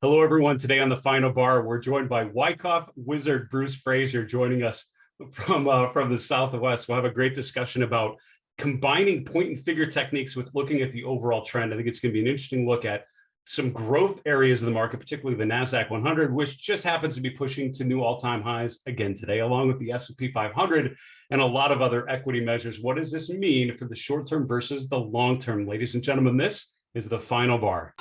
Hello, everyone. Today on the Final Bar, we're joined by Wyckoff wizard Bruce Fraser joining us from the Southwest. We'll have a great discussion about combining point and figure techniques with looking at the overall trend. I think it's going to be an interesting look at some growth areas of the market, particularly the NASDAQ 100, which just happens to be pushing to new all-time highs again today, along with the S&P 500 and a lot of other equity measures. What does this mean for the short term versus the long term? Ladies and gentlemen, this is the Final Bar.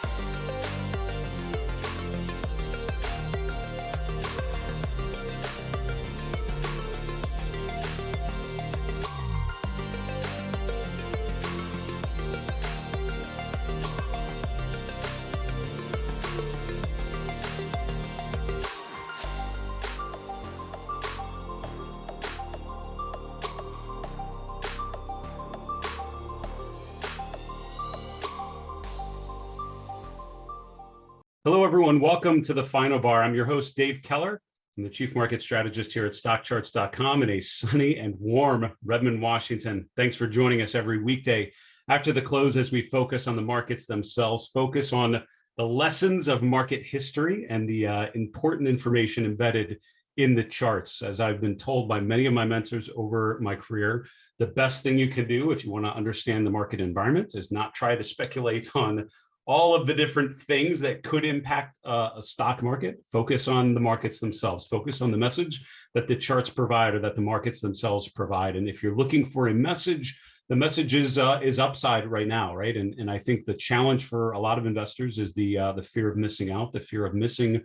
Hello, everyone. Welcome to the Final Bar. I'm your host, Dave Keller. I'm the Chief Market Strategist here at StockCharts.com in a sunny and warm Redmond, Washington. Thanks for joining us every weekday after the close as we focus on the markets themselves, focus on the lessons of market history and the important information embedded in the charts. As I've been told by many of my mentors over my career, the best thing you can do if you want to understand the market environment is not try to speculate on all of the different things that could impact a stock market. Focus on the markets themselves. Focus on the message that the charts provide or that the markets themselves provide. And if you're looking for a message, the message is upside right now, right? And I think the challenge for a lot of investors is the fear of missing out, the fear of missing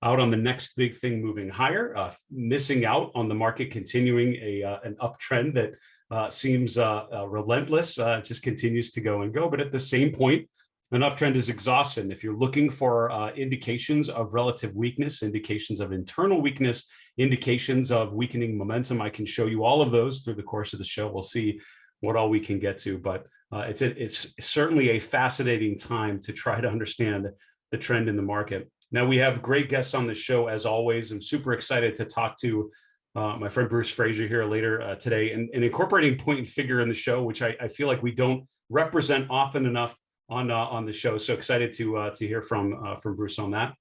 out on the next big thing moving higher, missing out on the market continuing an uptrend that seems relentless, just continues to go and go. But at the same point, an uptrend is exhausting. If you're looking for indications of relative weakness, indications of internal weakness, indications of weakening momentum, I can show you all of those through the course of the show. We'll see what all we can get to, but it's certainly a fascinating time to try to understand the trend in the market. Now, we have great guests on the show, as always. I'm super excited to talk to my friend Bruce Fraser here later today, and incorporating point and figure in the show, which I feel like we don't represent often enough on the show. So excited to hear from Bruce on that.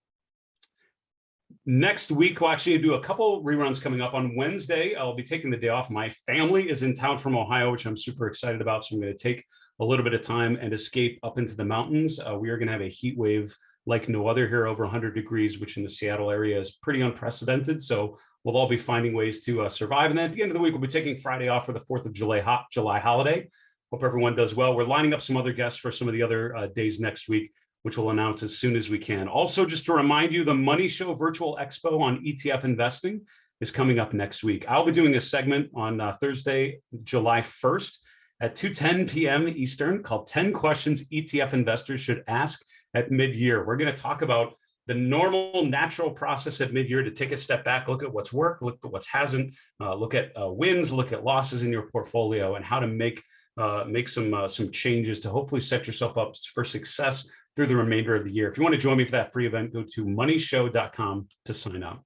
Next week, we'll actually do a couple reruns coming up. On Wednesday, I'll be taking the day off. My family is in town from Ohio, which I'm super excited about. So I'm going to take a little bit of time and escape up into the mountains. We are going to have a heat wave like no other here, over 100 degrees, which in the Seattle area is pretty unprecedented. So we'll all be finding ways to survive. And then at the end of the week, we'll be taking Friday off for the 4th of July holiday. Hope everyone does well. We're lining up some other guests for some of the other days next week, which we'll announce as soon as we can. Also, just to remind you, the Money Show Virtual Expo on ETF investing is coming up next week. I'll be doing a segment on Thursday, July 1st at 2:10 p.m. Eastern called 10 Questions ETF Investors Should Ask at Mid-Year. We're going to talk about the normal, natural process at mid-year to take a step back, look at what's worked, look at what hasn't, look at wins, look at losses in your portfolio, and how to make some changes to hopefully set yourself up for success through the remainder of the year. If you want to join me for that free event, go to moneyshow.com to sign up.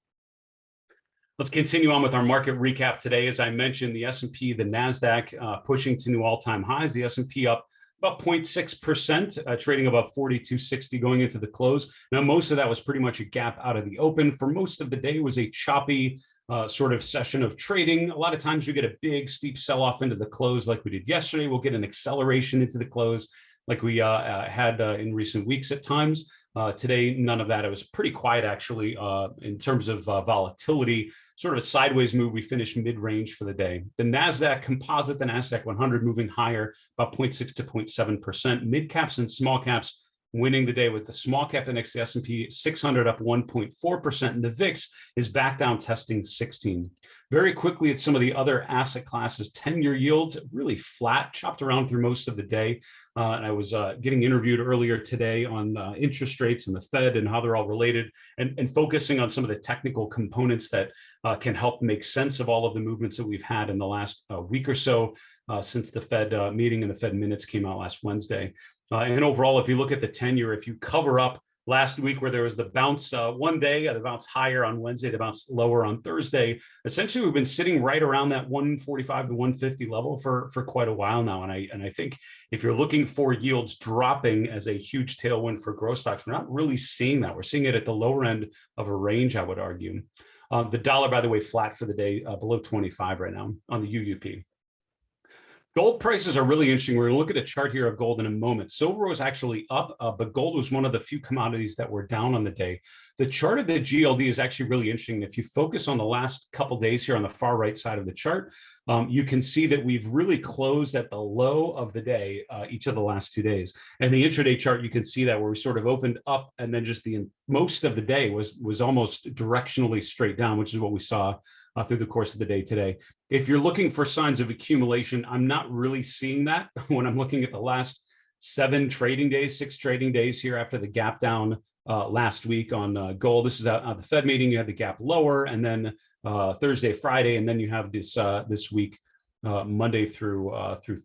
Let's continue on with our market recap today. As I mentioned, the S&P, the NASDAQ pushing to new all-time highs. The S&P up about 0.6%, trading above 4260 going into the close. Now, most of that was pretty much a gap out of the open. For most of the day, it was a choppy sort of session of trading. A lot of times we get a big steep sell-off into the close like we did yesterday. We'll get an acceleration into the close like we had in recent weeks at times. Today, none of that. It was pretty quiet, actually, in terms of volatility. Sort of a sideways move. We finished mid-range for the day. The NASDAQ composite, the NASDAQ 100 moving higher, about 0.6 to 0.7%. Mid-caps and small caps winning the day, with the small cap index, the S&P 600 up 1.4%, and the VIX is back down testing 16. Very quickly at some of the other asset classes, 10-year yields really flat, chopped around through most of the day. And I was getting interviewed earlier today on interest rates and the Fed and how they're all related, and focusing on some of the technical components that can help make sense of all of the movements that we've had in the last week or so since the Fed meeting and the Fed minutes came out last Wednesday. And overall, if you look at the 10-year, if you cover up last week where there was the bounce one day, the bounce higher on Wednesday, the bounce lower on Thursday. Essentially, we've been sitting right around that 145 to 150 level for quite a while now. And I think if you're looking for yields dropping as a huge tailwind for growth stocks, we're not really seeing that. We're seeing it at the lower end of a range, I would argue. The dollar, by the way, flat for the day, below 25 right now on the UUP. Gold prices are really interesting. We're going to look at a chart here of gold in a moment. Silver was actually up, but gold was one of the few commodities that were down on the day. The chart of the GLD is actually really interesting. If you focus on the last couple of days here on the far right side of the chart, you can see that we've really closed at the low of the day each of the last 2 days. And the intraday chart, you can see that where we sort of opened up and then just most of the day was almost directionally straight down, which is what we saw through the course of the day today. If you're looking for signs of accumulation, I'm not really seeing that when I'm looking at the last 6 trading days here after the gap down last week on gold. This is out the Fed meeting. You had the gap lower, and then Thursday, Friday, and then you have this week, Monday through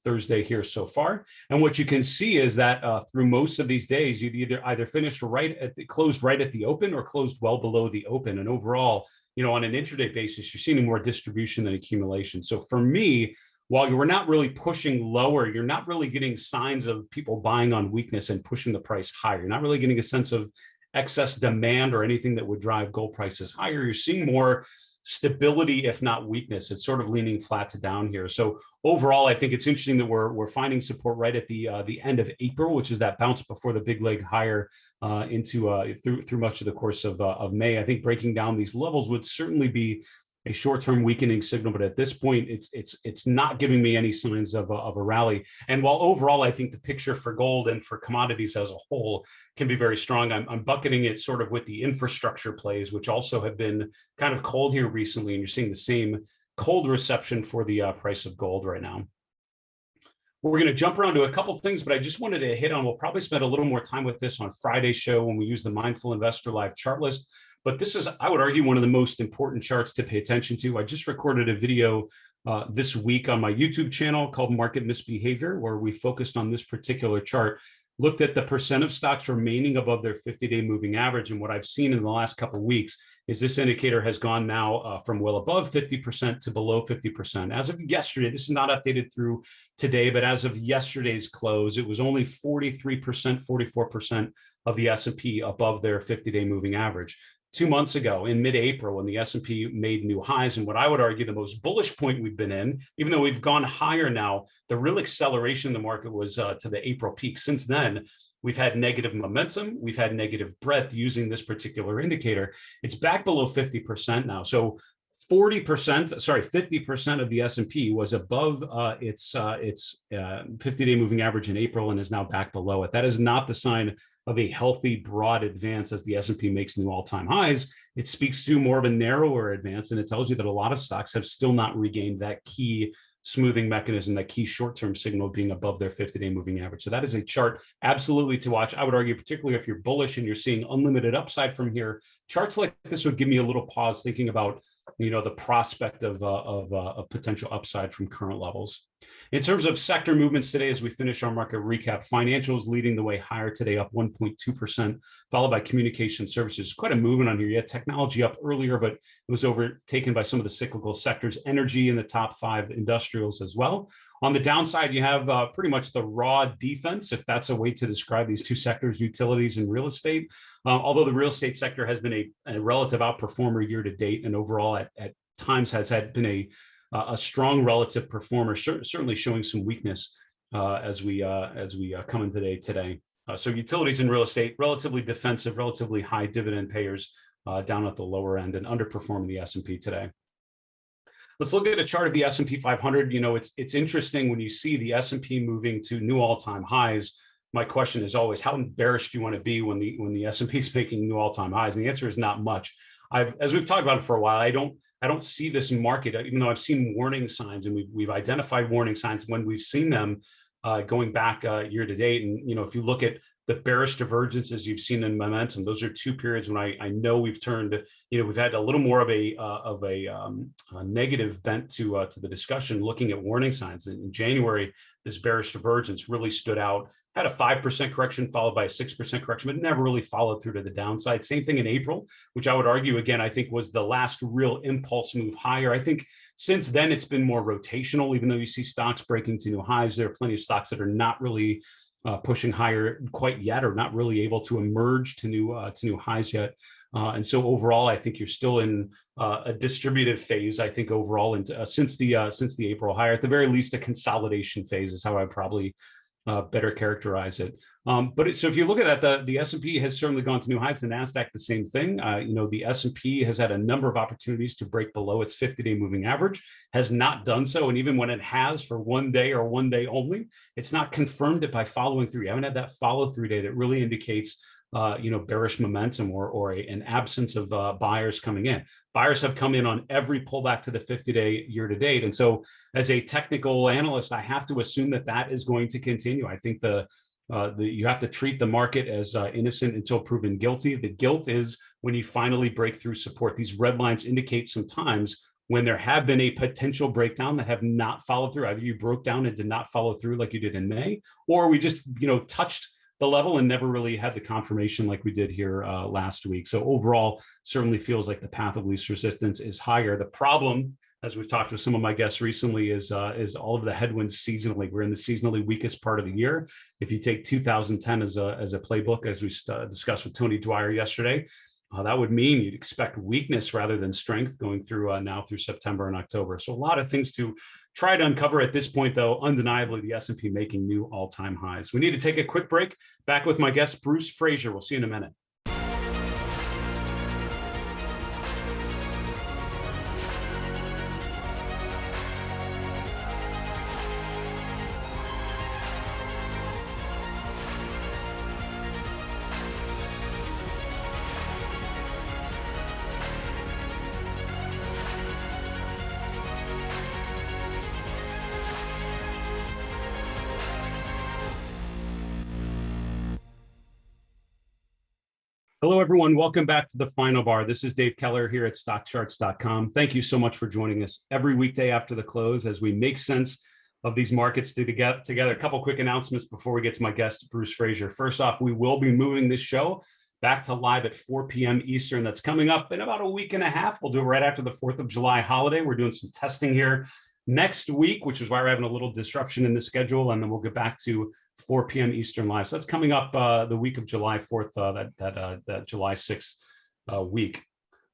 Thursday here so far. And what you can see is that through most of these days, you've either finished closed right at the open or closed well below the open. And overall, on an intraday basis, you're seeing more distribution than accumulation. So for me, while we're not really pushing lower, you're not really getting signs of people buying on weakness and pushing the price higher. You're not really getting a sense of excess demand or anything that would drive gold prices higher. You're seeing more stability, if not weakness. It's sort of leaning flat to down here. So overall, I think it's interesting that we're finding support right at the end of April, which is that bounce before the big leg higher through much of the course of May. I think breaking down these levels would certainly be a short-term weakening signal, but at this point, it's not giving me any signs of a rally. And while overall, I think the picture for gold and for commodities as a whole can be very strong, I'm bucketing it sort of with the infrastructure plays, which also have been kind of cold here recently, and you're seeing the same cold reception for the price of gold right now. We're going to jump around to a couple of things, but I just wanted to hit on, we'll probably spend a little more time with this on Friday's show when we use the Mindful Investor Live chart list. But this is, I would argue, one of the most important charts to pay attention to. I just recorded a video this week on my YouTube channel called Market Misbehavior, where we focused on this particular chart, looked at the percent of stocks remaining above their 50-day moving average. And what I've seen in the last couple of weeks is this indicator has gone now from well above 50% to below 50%. As of yesterday, this is not updated through today, but as of yesterday's close, it was only 43%, 44% of the S&P above their 50-day moving average. 2 months ago in mid-April, when the S&P made new highs, and what I would argue the most bullish point we've been in, even though we've gone higher now, the real acceleration in the market was to the April peak. Since then, we've had negative momentum, we've had negative breadth using this particular indicator. It's back below 50% now. So 50% of the S&P was above its 50-day moving average in April and is now back below it. That is not the sign of a healthy, broad advance as the S&P makes new all-time highs. It speaks to more of a narrower advance, and it tells you that a lot of stocks have still not regained that key smoothing mechanism, that key short-term signal being above their 50-day moving average. So that is a chart absolutely to watch. I would argue, particularly if you're bullish and you're seeing unlimited upside from here, charts like this would give me a little pause thinking about the prospect of potential upside from current levels. In terms of sector movements today, as we finish our market recap, financials leading the way higher today, up 1.2%, followed by communication services. Quite a movement on here. You had technology up earlier, but it was overtaken by some of the cyclical sectors. Energy in the top 5, industrials as well. On the downside, you have pretty much the raw defense, if that's a way to describe these two sectors, utilities and real estate. Although the real estate sector has been a relative outperformer year to date, and overall at times has been a strong relative performer, certainly showing some weakness as we come in today. So utilities and real estate, relatively defensive, relatively high dividend payers down at the lower end and underperforming the S&P today. Let's look at a chart of the S&P 500. It's interesting when you see the S&P moving to new all-time highs. My question is always, how bearish do you want to be when the S&P is making new all-time highs? And the answer is not much. As we've talked about it for a while, I don't see this market, even though I've seen warning signs, and we've identified warning signs when we've seen them going back year to date. And if you look at the bearish divergences you've seen in momentum, those are 2 periods when I know we've turned, we've had a little more of a negative bent to the discussion, looking at warning signs. In January, this bearish divergence really stood out had a 5% correction followed by a 6% correction, but never really followed through to the downside. Same thing in April, which I would argue, again, I think was the last real impulse move higher. I think since then it's been more rotational, even though you see stocks breaking to new highs. There are plenty of stocks that are not really pushing higher quite yet, or not really able to emerge to new highs yet. And so overall, I think you're still in a distributed phase. I think overall, since the April higher, at the very least, a consolidation phase is how I probably better characterize it. So if you look at that, the S&P has certainly gone to new heights. The Nasdaq, the same thing. The S&P has had a number of opportunities to break below its 50-day moving average, has not done so. And even when it has for one day or one day only, it's not confirmed it by following through. You haven't had that follow through day that really indicates bearish momentum or an absence of buyers coming in. Buyers have come in on every pullback to the 50-day year to date. And so as a technical analyst, I have to assume that is going to continue. I think you have to treat the market as innocent until proven guilty. The guilt is when you finally break through support. These red lines indicate sometimes when there have been a potential breakdown that have not followed through. Either you broke down and did not follow through like you did in May, or we just touched the level and never really had the confirmation like we did here last week. So overall, certainly feels like the path of least resistance is higher. The problem, as we've talked with some of my guests recently, is all of the headwinds seasonally. We're in the seasonally weakest part of the year. If you take 2010 as a playbook, as we discussed with Tony Dwyer yesterday, that would mean you'd expect weakness rather than strength going through now through September and October. So a lot of things to try to uncover at this point, though. Undeniably, the S&P making new all-time highs. We need to take a quick break. Back with my guest, Bruce Fraser. We'll see you in a minute. Hello, everyone. Welcome back to the Final Bar. This is Dave Keller here at StockCharts.com. Thank you so much for joining us every weekday after the close as we make sense of these markets together. A couple quick announcements before we get to my guest, Bruce Fraser. First off, we will be moving this show back to live at 4 p.m. Eastern. That's coming up in about a week and a half. We'll do it right after the 4th of July holiday. We're doing some testing here next week, which is why we're having a little disruption in the schedule. And then we'll get back to 4 p.m. Eastern live. So that's coming up the week of July 4th, that July 6th week.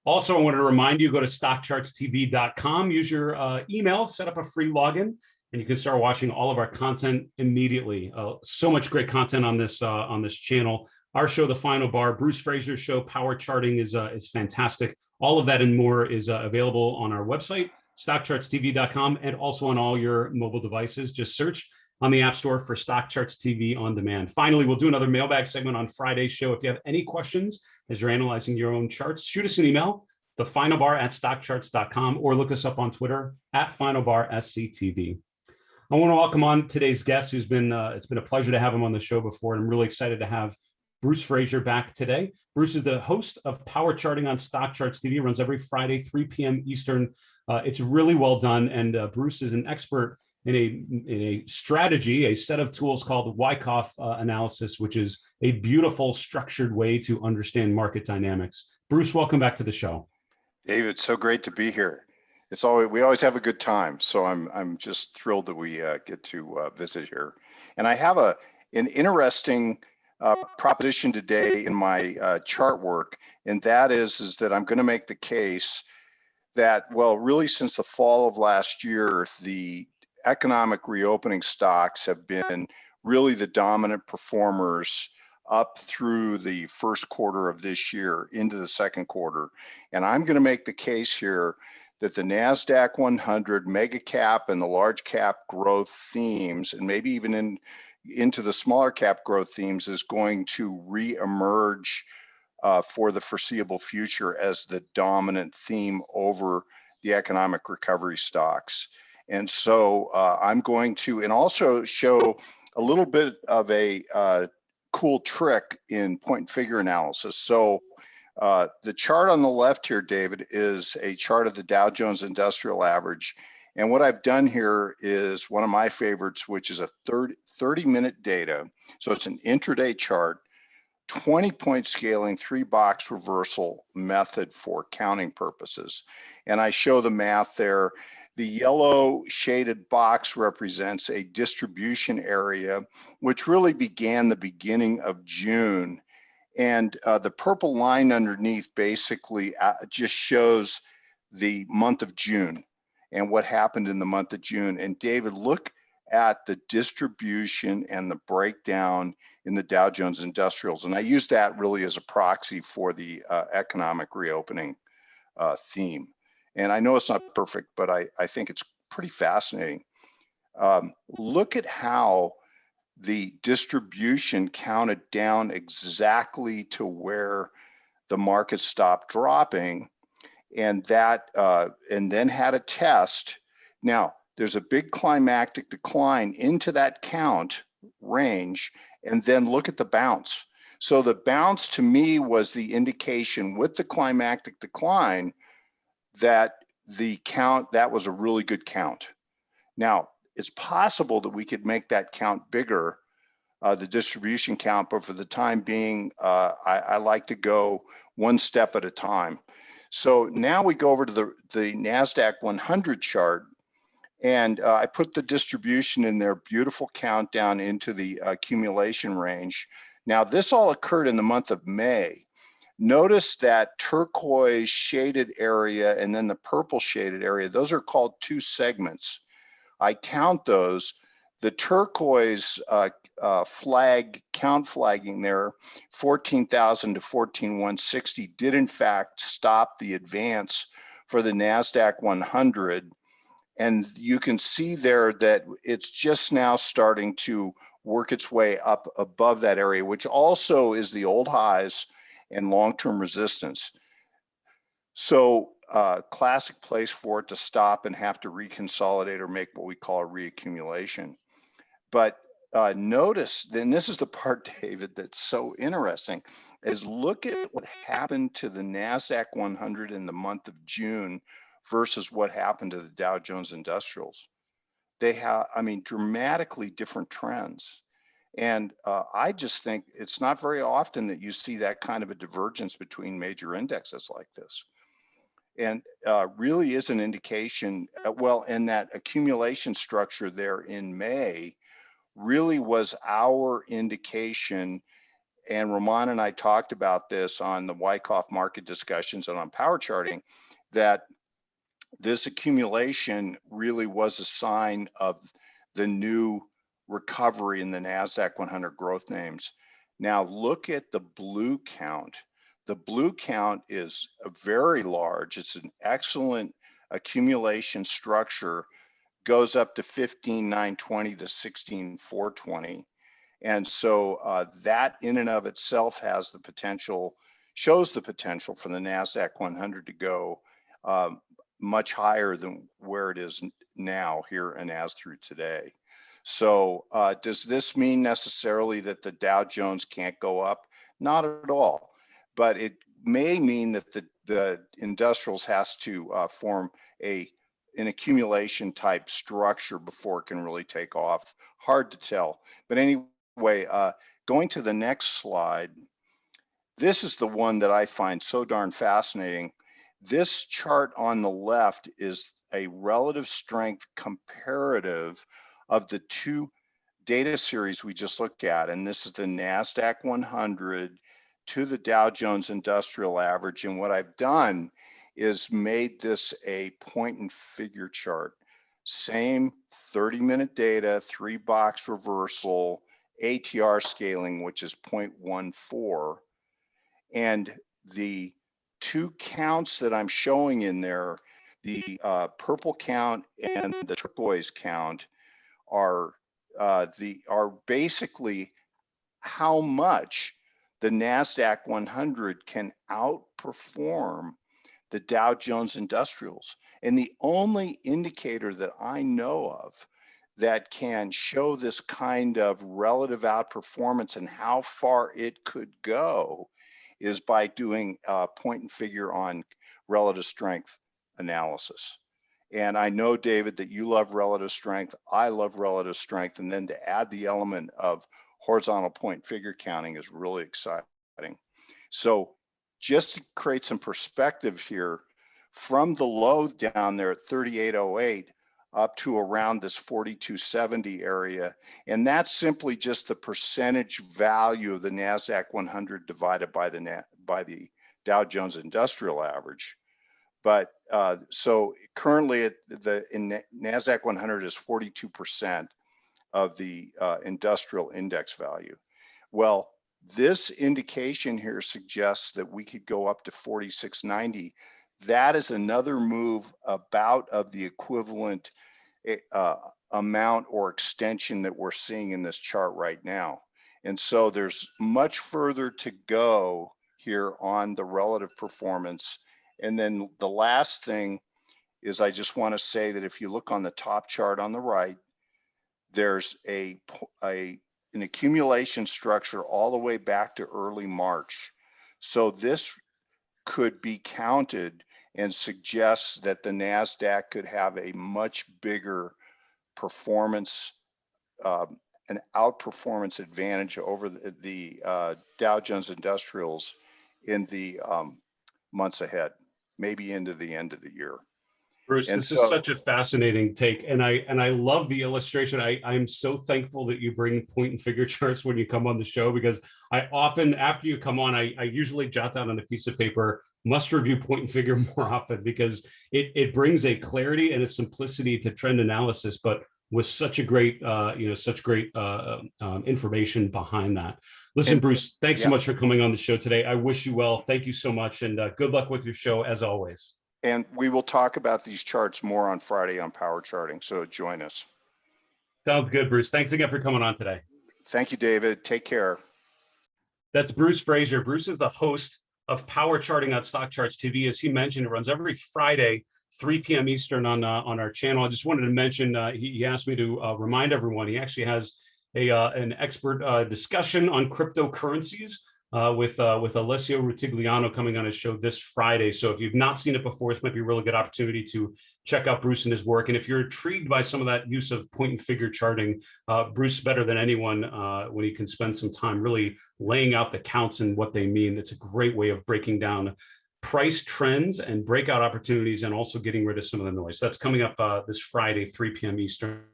Also, I wanted to remind you, go to StockChartsTV.com, use your email, set up a free login, and you can start watching all of our content immediately. So much great content on this channel. Our show, The Final Bar, Bruce Fraser's show, Power Charting is fantastic. All of that and more is available on our website, StockChartsTV.com, and also on all your mobile devices. Just search on the App Store for Stock Charts TV on demand. Finally, we'll do another mailbag segment on Friday's show. If you have any questions as you're analyzing your own charts, shoot us an email, thefinalbar@stockcharts.com, or look us up on Twitter @FinalBarSCTV. I want to welcome on today's guest, who's been, it's been a pleasure to have him on the show before, and I'm really excited to have Bruce Fraser back today. Bruce is the host of Power Charting on Stock Charts TV. It runs every Friday, 3 p.m. Eastern. It's really well done, and Bruce is an expert in a strategy, a set of tools called Wyckoff analysis, which is a beautiful structured way to understand market dynamics. Bruce, welcome back to the show. David, so great to be here. We always have a good time, so I'm just thrilled that we get to visit here. And I have an interesting proposition today in my chart work, and that is that I'm going to make the case that, well, really since the fall of last year, the economic reopening stocks have been really the dominant performers up through the first quarter of this year into the second quarter. And I'm going to make the case here that the NASDAQ 100 mega cap and the large cap growth themes, and maybe even into the smaller cap growth themes, is going to reemerge for the foreseeable future as the dominant theme over the economic recovery stocks. And so I'm going to, and also show a little bit of a cool trick in point and figure analysis. So the chart on the left here, David, is a chart of the Dow Jones Industrial Average. And what I've done here is one of my favorites, which is a 30-minute data. So it's an intraday chart, 20-point scaling, 3-box reversal method for counting purposes. And I show the math there. The yellow shaded box represents a distribution area, which really began the beginning of June. And the purple line underneath basically just shows the month of June and what happened in the month of June. And David, look at the distribution and the breakdown in the Dow Jones Industrials. And I use that really as a proxy for the economic reopening theme. And I know it's not perfect, but I think it's pretty fascinating. Look at how the distribution counted down exactly to where the market stopped dropping, and that and then had a test. Now there's a big climactic decline into that count range, and then look at the bounce. So the bounce to me was the indication with the climactic decline that the count, that was a really good count. Now it's possible that we could make that count bigger, the distribution count, but for the time being, I like to go one step at a time. So now we go over to the NASDAQ 100 chart, and I put the distribution in there, beautiful countdown into the accumulation range. Now this all occurred in the month of May. Notice that turquoise shaded area and then the purple shaded area, those are called two segments. I count those. The turquoise count flagging there, 14,000 to 14,160, did in fact stop the advance for the NASDAQ 100. And you can see there that it's just now starting to work its way up above that area, which also is the old highs and long-term resistance. So classic place for it to stop and have to reconsolidate or make what we call a reaccumulation. But notice, then this is the part, David, that's so interesting, is look at what happened to the NASDAQ 100 in the month of June versus what happened to the Dow Jones Industrials. They have, I mean, dramatically different trends. And I just think it's not very often that you see that kind of a divergence between major indexes like this. And really is an indication, well, in that accumulation structure there in May, really was our indication, and Ramon and I talked about this on the Wyckoff market discussions and on power charting, that this accumulation really was a sign of the new recovery in the NASDAQ 100 growth names. Now look at the blue count. The blue count is very large. It's an excellent accumulation structure, goes up to 15,920 to 16,420. And so that in and of itself has the potential, shows the potential for the NASDAQ 100 to go much higher than where it is now here and as through today. So does this mean necessarily that the Dow Jones can't go up? Not at all, but it may mean that the industrials has to form an accumulation type structure before it can really take off. Hard to tell. But anyway, going to the next slide, this is the one that I find so darn fascinating. This chart on the left is a relative strength comparative of the two data series we just looked at. And this is the NASDAQ 100 to the Dow Jones Industrial Average. And what I've done is made this a point and figure chart. Same 30-minute data, 3-box reversal, ATR scaling, which is 0.14. And the two counts that I'm showing in there, the purple count and the turquoise count, are basically how much the NASDAQ 100 can outperform the Dow Jones Industrials. And the only indicator that I know of that can show this kind of relative outperformance and how far it could go is by doing point and figure on relative strength analysis. And I know, David, that you love relative strength. I love relative strength. And then to add the element of horizontal point figure counting is really exciting. So just to create some perspective here, from the low down there at 3808 up to around this 4270 area, and that's simply just the percentage value of the NASDAQ 100 divided by the Dow Jones Industrial Average. But so currently in NASDAQ 100 is 42% of the industrial index value. Well, this indication here suggests that we could go up to 4690. That is another move about of the equivalent amount or extension that we're seeing in this chart right now. And so there's much further to go here on the relative performance. And then the last thing is I just want to say that if you look on the top chart on the right, there's an accumulation structure all the way back to early March. So this could be counted and suggests that the NASDAQ could have a much bigger performance, an outperformance advantage over the Dow Jones Industrials in the months ahead, maybe into the end of the year. Bruce, And this so, is such a fascinating take, and I love the illustration. I'm so thankful that you bring point and figure charts when you come on the show, because I often, after you come on, I usually jot down on a piece of paper, must review point and figure more often, because it brings a clarity and a simplicity to trend analysis, but with such a great information behind that. Listen, Bruce, thanks so much for coming on the show today. I wish you well. Thank you so much, and good luck with your show as always. And we will talk about these charts more on Friday on Power Charting, so join us. Sounds good, Bruce. Thanks again for coming on today. Thank you, David. Take care. That's Bruce Fraser. Bruce is the host of Power Charting on StockCharts TV. As he mentioned, it runs every Friday, 3 p.m. Eastern on our channel. I just wanted to mention, he asked me to remind everyone, he actually has an expert discussion on cryptocurrencies with Alessio Rutigliano coming on his show this Friday. So if you've not seen it before, this might be a really good opportunity to check out Bruce and his work. And if you're intrigued by some of that use of point and figure charting, Bruce, better than anyone when he can spend some time really laying out the counts and what they mean. That's a great way of breaking down price trends and breakout opportunities, and also getting rid of some of the noise. So that's coming up this Friday, 3 p.m. Eastern,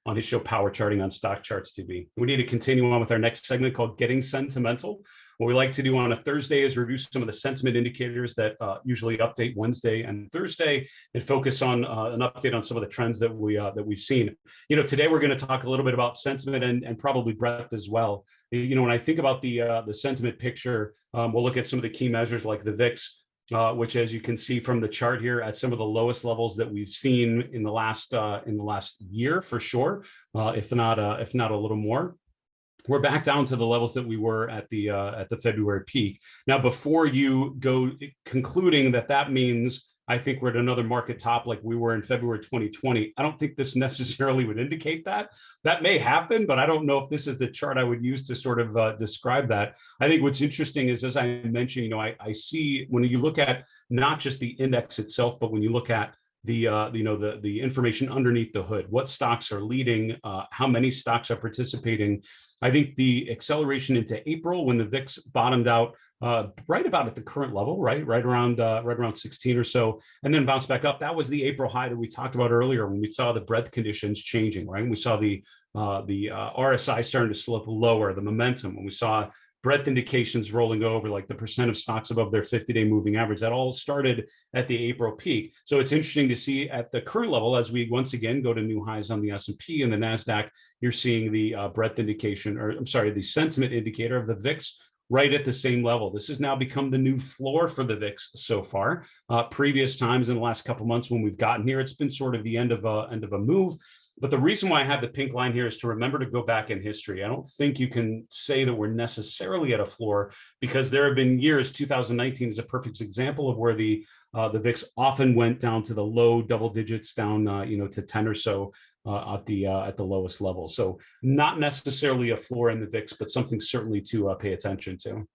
on his show Power Charting on StockCharts TV. We need to continue on with our next segment called Getting Sentimental. What we like to do on a Thursday is review some of the sentiment indicators that usually update Wednesday and Thursday, and focus on an update on some of the trends that we've seen. Today we're going to talk a little bit about sentiment and probably breadth as well. When I think about the sentiment picture, we'll look at some of the key measures like the VIX, which, as you can see from the chart here, at some of the lowest levels that we've seen in the last year for sure, if not a little more. We're back down to the levels that we were at the February peak. Now, before you go concluding that means I think we're at another market top like we were in February 2020, I don't think this necessarily would indicate that. That may happen, but I don't know if this is the chart I would use to sort of describe that. I think what's interesting is, as I mentioned, I see when you look at not just the index itself, but when you look at the information underneath the hood, what stocks are leading, how many stocks are participating. I think the acceleration into April, when the VIX bottomed out right about at the current level, right around 16 or so, and then bounced back up. That was the April high that we talked about earlier, when we saw the breadth conditions changing, right? And we saw the RSI starting to slope lower, the momentum, when we saw breadth indications rolling over, like the percent of stocks above their 50-day moving average. That all started at the April peak. So it's interesting to see at the current level, as we once again go to new highs on the S&P and the NASDAQ, you're seeing the breadth indication, or I'm sorry, the sentiment indicator of the VIX right at the same level. This has now become the new floor for the VIX so far. Previous times in the last couple of months when we've gotten here, it's been sort of the end of a move. But the reason why I have the pink line here is to remember to go back in history. I don't think you can say that we're necessarily at a floor, because there have been years, 2019 is a perfect example of where the VIX often went down to the low double digits, down to 10 or so at the lowest level. So not necessarily a floor in the VIX, but something certainly to pay attention to.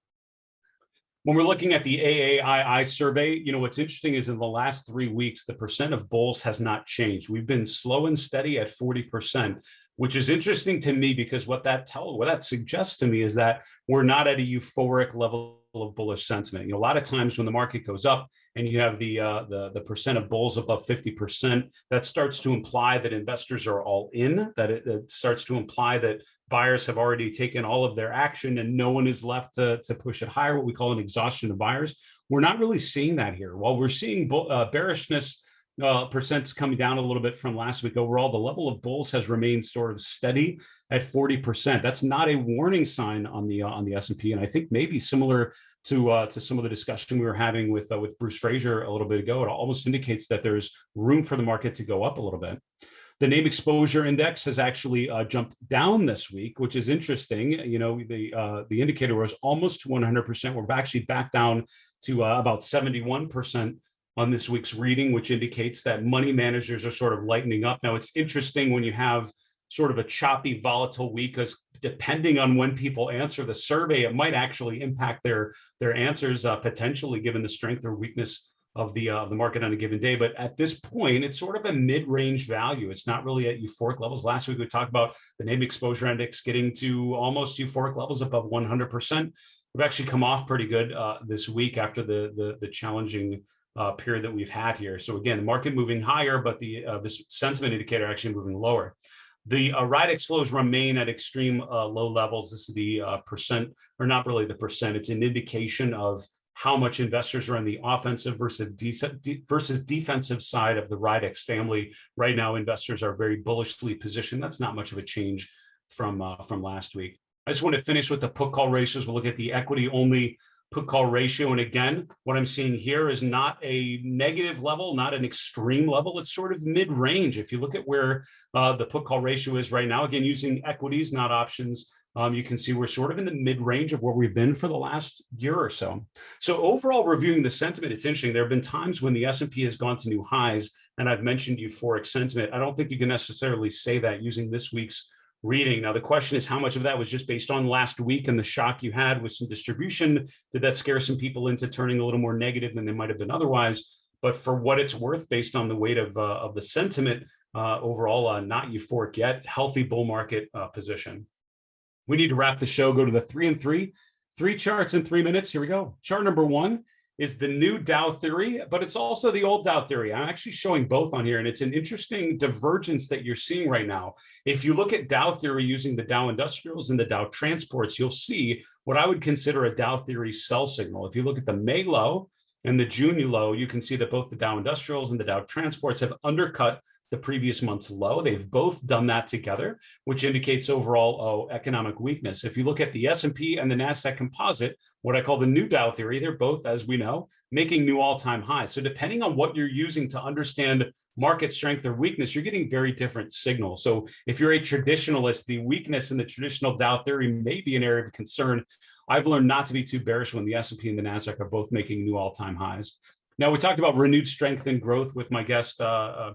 When we're looking at the AAII survey, what's interesting is in the last 3 weeks, the percent of bulls has not changed. We've been slow and steady at 40%, which is interesting to me because what that suggests to me is that we're not at a euphoric level of bullish sentiment. A lot of times when the market goes up and you have the percent of bulls above 50%, that starts to imply that investors are all in, that it starts to imply that buyers have already taken all of their action and no one is left to push it higher, what we call an exhaustion of buyers. We're not really seeing that here. While we're seeing bearishness percents coming down a little bit from last week, overall, the level of bulls has remained sort of steady at 40%. That's not a warning sign on the S&P, and I think maybe similar to some of the discussion we were having with Bruce Fraser a little bit ago, it almost indicates that there's room for the market to go up a little bit. The name exposure index has actually jumped down this week, which is interesting. The indicator was almost to 100%. We're actually back down to about 71% on this week's reading, which indicates that money managers are sort of lightening up. Now, it's interesting when you have sort of a choppy, volatile week, because depending on when people answer the survey, it might actually impact their answers potentially, given the strength or weakness of the market on a given day. But at this point, it's sort of a mid-range value. It's not really at euphoric levels. Last week, we talked about the name exposure index getting to almost euphoric levels above 100%. We've actually come off pretty good this week after the challenging period that we've had here. So again, the market moving higher, but this sentiment indicator actually moving lower. The RIDEX flows remain at extreme low levels. This is the percent, or not really the percent. It's an indication of how much investors are on the offensive versus defensive side of the RIDEX family. Right now, investors are very bullishly positioned. That's not much of a change from last week. I just want to finish with the put call ratios. We'll look at the equity only put call ratio. And again, what I'm seeing here is not a negative level, not an extreme level. It's sort of mid-range. If you look at where the put call ratio is right now, again, using equities, not options, you can see we're sort of in the mid-range of where we've been for the last year or so. So overall, reviewing the sentiment, it's interesting. There have been times when the S&P has gone to new highs, and I've mentioned euphoric sentiment. I don't think you can necessarily say that using this week's reading. Now, the question is how much of that was just based on last week and the shock you had with some distribution? Did that scare some people into turning a little more negative than they might have been otherwise? But for what it's worth, based on the weight of the sentiment, overall, not euphoric yet, healthy bull market position. We need to wrap the show, go to the 3 and 3 charts in 3 minutes. Here we go. Chart number 1 is the new Dow theory, but it's also the old Dow theory. I'm actually showing both on here, and it's an interesting divergence that you're seeing right now. If you look at Dow theory using the Dow Industrials and the Dow Transports, you'll see what I would consider a Dow theory sell signal. If you look at the May low and the June low, you can see that both the Dow Industrials and the Dow Transports have undercut the previous month's low. They've both done that together, which indicates overall economic weakness. If you look at the S&P and the NASDAQ composite, what I call the new Dow theory, they're both, as we know, making new all-time highs. So depending on what you're using to understand market strength or weakness, you're getting very different signals. So if you're a traditionalist, the weakness in the traditional Dow theory may be an area of concern. I've learned not to be too bearish when the S&P and the NASDAQ are both making new all-time highs. Now, we talked about renewed strength and growth with my guest,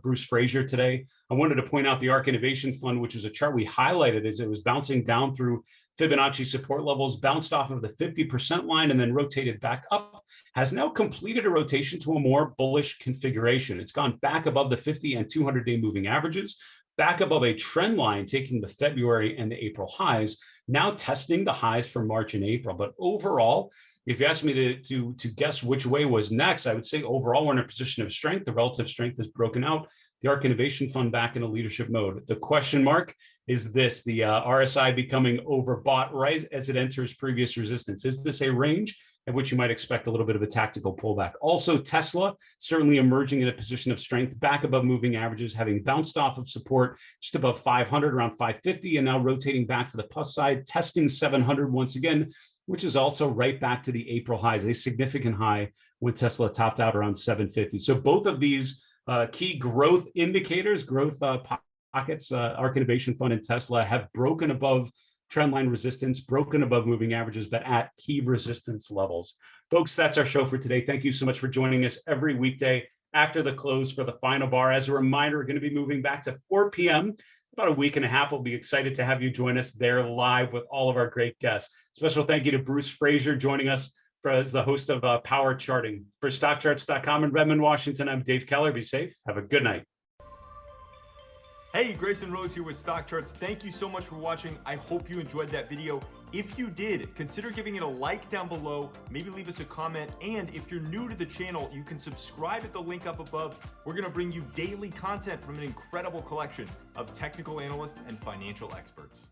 Bruce Fraser, today. I wanted to point out the ARK Innovation Fund, which is a chart we highlighted as it was bouncing down through Fibonacci support levels, bounced off of the 50% line and then rotated back up, has now completed a rotation to a more bullish configuration. It's gone back above the 50 and 200-day moving averages, back above a trend line, taking the February and the April highs, now testing the highs for March and April. But overall, if you ask me to guess which way was next, I would say overall we're in a position of strength. The relative strength is broken out. The ARK Innovation Fund back in a leadership mode. The question mark is this: the RSI becoming overbought right as it enters previous resistance. Is this a range at which you might expect a little bit of a tactical pullback? Also, Tesla certainly emerging in a position of strength, back above moving averages, having bounced off of support just above 500, around 550, and now rotating back to the plus side, testing 700 once again, which is also right back to the April highs, a significant high when Tesla topped out around 750. So both of these key growth indicators, growth pockets, ARK Innovation Fund and Tesla, have broken above trendline resistance, broken above moving averages, but at key resistance levels. Folks, that's our show for today. Thank you so much for joining us every weekday after the close for the final bar. As a reminder, we're going to be moving back to 4 p.m. about a week and a half. We'll be excited to have you join us there live with all of our great guests. Special thank you to Bruce Fraser joining us as the host of Power Charting. For StockCharts.com in Redmond, Washington, I'm Dave Keller. Be safe. Have a good night. Hey, Grayson Rose here with StockCharts. Thank you so much for watching. I hope you enjoyed that video. If you did, consider giving it a like down below, maybe leave us a comment, and if you're new to the channel, you can subscribe at the link up above. We're gonna bring you daily content from an incredible collection of technical analysts and financial experts.